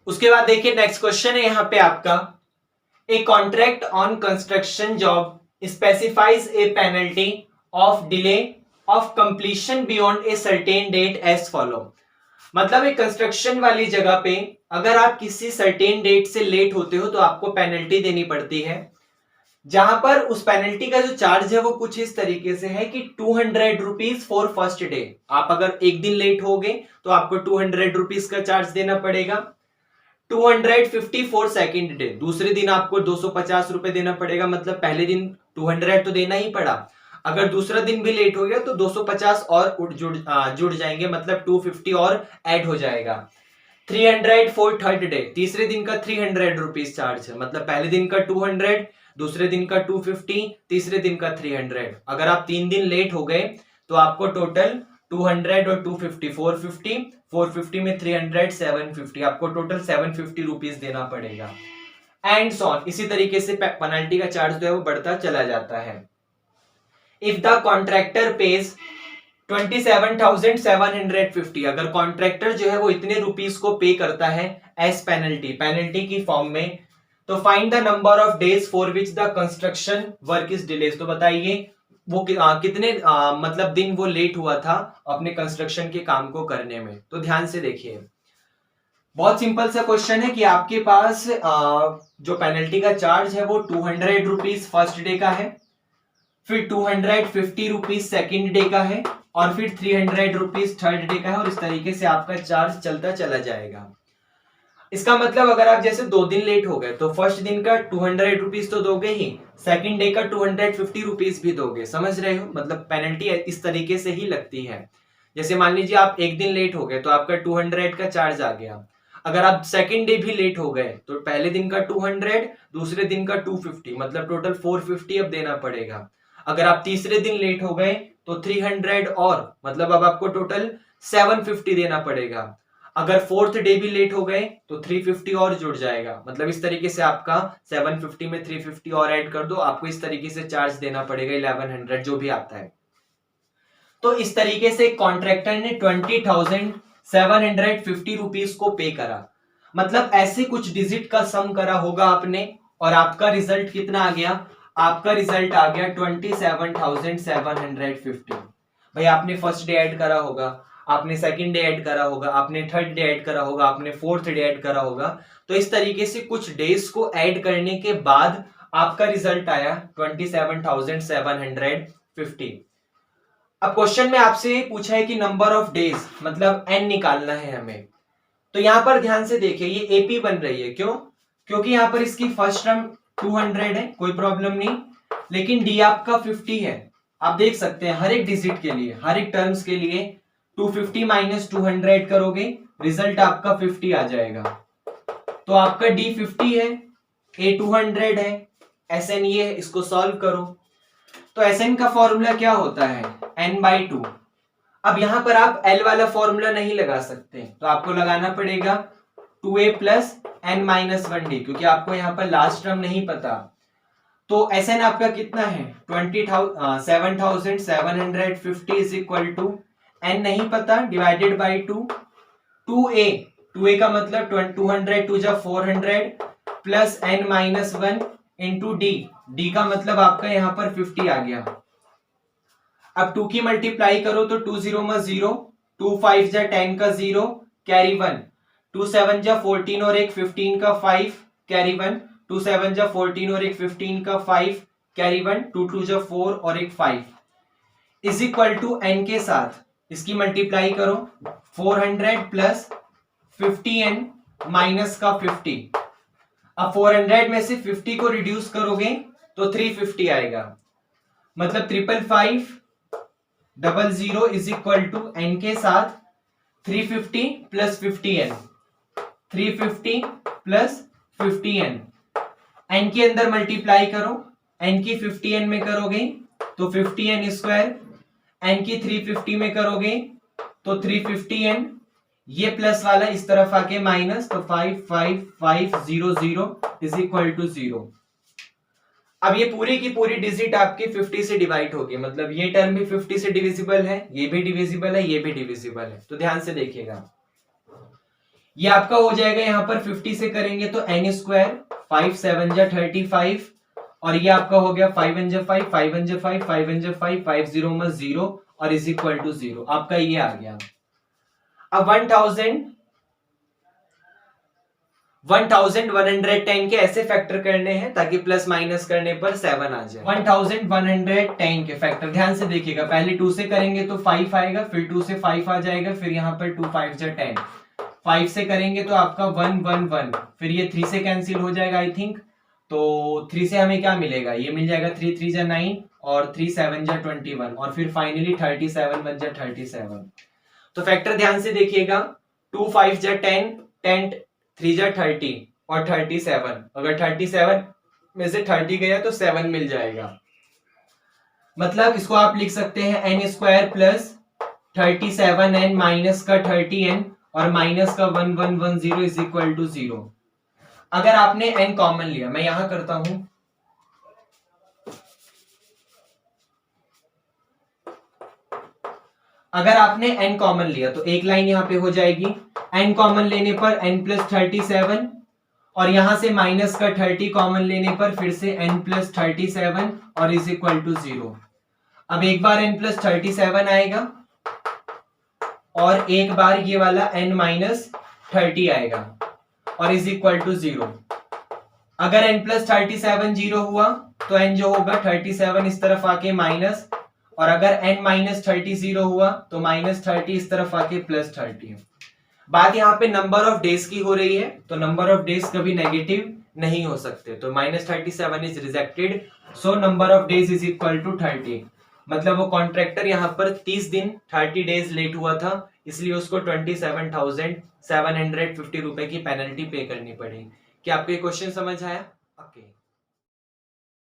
उसके बाद देखिए नेक्स्ट क्वेश्चन है यहां पे आपका, a contract on construction job specifies a penalty of delay of completion beyond a certain date as follow. मतलब एक कंस्ट्रक्शन वाली जगह पे अगर आप किसी सर्टेन डेट से लेट होते हो तो आपको पेनल्टी देनी पड़ती है, जहां पर उस पेनल्टी का जो चार्ज है वो कुछ इस तरीके से है कि 200 रुपीज फॉर फर्स्ट डे। आप अगर एक दिन लेट हो गए तो आपको 200 रुपीज का चार्ज देना पड़ेगा। 250 फॉर सेकेंड डे, दूसरे दिन आपको 250 रुपए देना पड़ेगा। मतलब पहले दिन 200 तो देना ही पड़ा, अगर दूसरा दिन भी लेट हो गया तो 250 और जुड़ जाएंगे, मतलब 250 और ऐड हो जाएगा। 300 फॉर थर्ड डे, तीसरे दिन का 300 रुपीज चार्ज है। मतलब पहले दिन का 200, दूसरे दिन का 250, तीसरे दिन का 300। अगर आप 3 दिन लेट हो गए तो आपको टोटल 200 और 250 450, 450 में 300 750, आपको टोटल 750 रुपीज देना पड़ेगा। एंड सो ऑन, इसी तरीके से पेनल्टी का चार्ज जो है वो बढ़ता चला जाता है। इफ द कॉन्ट्रैक्टर पेज 27,750, अगर कॉन्ट्रैक्टर जो है वो इतने रुपीस को पे करता है एज पेनल्टी, पेनल्टी की फॉर्म में, तो find the number of days for which the construction work is delayed. तो बताइए वो कितने मतलब दिन वो लेट हुआ था अपने कंस्ट्रक्शन के काम को करने में। तो ध्यान से देखिए, बहुत सिंपल सा क्वेश्चन है कि आपके पास जो पेनल्टी का चार्ज है वो 200 रुपीज फर्स्ट डे का है, फिर 250 रुपीज सेकेंड डे का है, और फिर 300 रुपीज थर्ड डे का है, और इस तरीके से आपका चार्ज चलता चला जाएगा। इसका मतलब अगर आप जैसे 2 दिन लेट हो गए तो फर्स्ट दिन का 200 रुपीज तो दोगे ही, सेकंड डे का 250 रुपीज भी दोगे। समझ रहे हो, मतलब पेनल्टी इस तरीके से ही लगती है। जैसे मान लीजिए आप एक दिन लेट हो गए तो आपका 200 का चार्ज आ गया। अगर आप सेकंड डे भी लेट हो गए तो पहले दिन का 200, दूसरे दिन का 250, मतलब टोटल 450 अब देना पड़ेगा। अगर आप तीसरे दिन लेट हो गए तो 300 और, मतलब अब आपको टोटल 750 देना पड़ेगा। अगर फोर्थ डे भी लेट हो गए तो 350 और जुड़ जाएगा। मतलब इस तरीके से आपका 750 में 350 और ऐड कर दो, आपको इस तरीके से चार्ज देना पड़ेगा 1100 जो भी आता है। तो इस तरीके से कॉन्ट्रैक्टर ने 20,750 रुपीज को पे करा। मतलब ऐसे कुछ डिजिट का सम करा होगा आपने, और आपका रिजल्ट कितना आ गया, आपका रिजल्ट आ गया 27,750। भाई आपने फर्स्ट डे ऐड करा होगा, आपने सेकंड डे ऐड करा होगा, आपने थर्ड डे ऐड करा होगा, आपने फोर्थ डे ऐड करा होगा। तो इस तरीके से कुछ डेज को ऐड करने के बाद आपका रिजल्ट आया 27,750। अब क्वेश्चन में आपसे पूछा है कि नंबर ऑफ डेज, मतलब एन निकालना है हमें। तो यहां पर ध्यान से देखिए, ये एपी बन रही है, क्यों? क्योंकि यहां पर इसकी फर्स्ट टर्म 200 है, कोई प्रॉब्लम नहीं, लेकिन डी आपका 50 है। आप देख सकते हैं हर एक डिजिट के लिए, हर एक टर्म्स के लिए 250 माइनस 200 करोगे, रिजल्ट आपका 50 आ जाएगा। तो आपका डी 50 है, ए 200 है, एस एन ये है, इसको सॉल्व करो। तो एस एन का फॉर्मूला क्या होता है, n/2। अब यहां पर आप L वाला फॉर्मूला नहीं लगा सकते, तो आपको लगाना पड़ेगा 2a प्लस n-1d, क्योंकि आपको यहां पर लास्ट टर्म नहीं पता। तो Sn आपका कितना है 7,750 इज इक्वल टू n नहीं पता डिवाइडेड बाई 2a, 2a का मतलब 200 टू जा 400 plus n-1 into D, D का मतलब आपका यहां पर 50 आ गया। अब 2 की मल्टीप्लाई करो तो 2 0 में 0, 2 5 जा 10 का 0 कैरी 1, 2 7 जा 14 और एक 15 का 5 कैरी 1, 2 7 जा 14 और एक 15 का 5 कैरी 1, 2 2 जा 4 और एक 5 इज इक्वल टू n के साथ इसकी मल्टीप्लाई करो 400 प्लस 50n माइनस का 50। अब 400 में से 50 को रिड्यूस करोगे तो 350 आएगा, मतलब 555 इज इक्वल टू n के साथ 350 plus 50n, 350 plus 50n, n के अंदर मल्टीप्लाई करो, n की 50n में करोगे तो 50n स्क्वायर, n की 350 में करोगे तो 350n, ये प्लस वाला इस तरफ आके माइनस, तो 55500 इज इक्वल टू 0। अब ये पूरी की पूरी डिजिट आपकी 50 से डिवाइड होगी, मतलब ये टर्म भी 50 से डिविजिबल है, ये भी डिविजिबल है, ये भी डिविजिबल है। तो ध्यान से देखिएगा, ये आपका हो जाएगा यहाँ पर 50 से करेंगे तो n स्क्वायर 5 7 जा 35 और ये आपका हो गया 5 1 जा 5 5 1 जा 5 5 1 जा 5 5 0 में 0 और इज इक्वल टू 0 आपका ये आ गया। अब 1110 के ऐसे फैक्टर करने हैं ताकि प्लस माइनस करने पर 7 आ जाए। 1110 के फैक्टर ध्यान से देखिएगा, पहले 2 से करेंगे तो 5 आएगा, फिर 2 से 5 आ जाएगा, फिर यहाँ पर 2 5 जा 10, 5 से करेंगे तो आपका 1 1 1, फिर ये 3 से कैंसिल हो जाएगा आई थिंक, तो 3 से हमें क्या मिलेगा, ये मिल जाएगा 3 3 जा 9 और 3 7 जा 21 और फिर फाइनली 37 1 जा 37। तो फैक्टर ध्यान से देखिएगा, 2 5 जा 10 10 3 जा 30 और 37, अगर 37 में से 30 गया तो 7 मिल जाएगा। मतलब इसको आप लिख सकते हैं n square plus 37n minus का 30n और माइनस का 1110 इज इक्वल टू 0। अगर आपने n कॉमन लिया, मैं यहां करता हूं, अगर आपने n कॉमन लिया तो एक लाइन यहां पे हो जाएगी, n कॉमन लेने पर n प्लस 37 और यहां से माइनस का 30 कॉमन लेने पर फिर से n प्लस 37 और इज इक्वल टू 0। अब एक बार n प्लस 37 आएगा और एक बार ये वाला n माइनस 30 आएगा और इज इक्वल टू 0। अगर n प्लस 37 0 हुआ तो n जो होगा 37 इस तरफ आके माइनस, और अगर n माइनस 30 0 हुआ तो माइनस 30 इस तरफ आके प्लस 30। बात यहाँ पे नंबर ऑफ डेज की हो रही है, तो नंबर ऑफ डेज कभी नेगेटिव नहीं हो सकते, तो minus 37 is rejected, so number of days is equal to 30। मतलब वो कॉन्ट्रैक्टर यहाँ पर 30 दिन 30 डेज लेट हुआ था, इसलिए उसको 27,750 रुपए की पेनल्टी पे करनी पड़ी। क्या आपको ये क्वेश्चन समझ आया? ओके।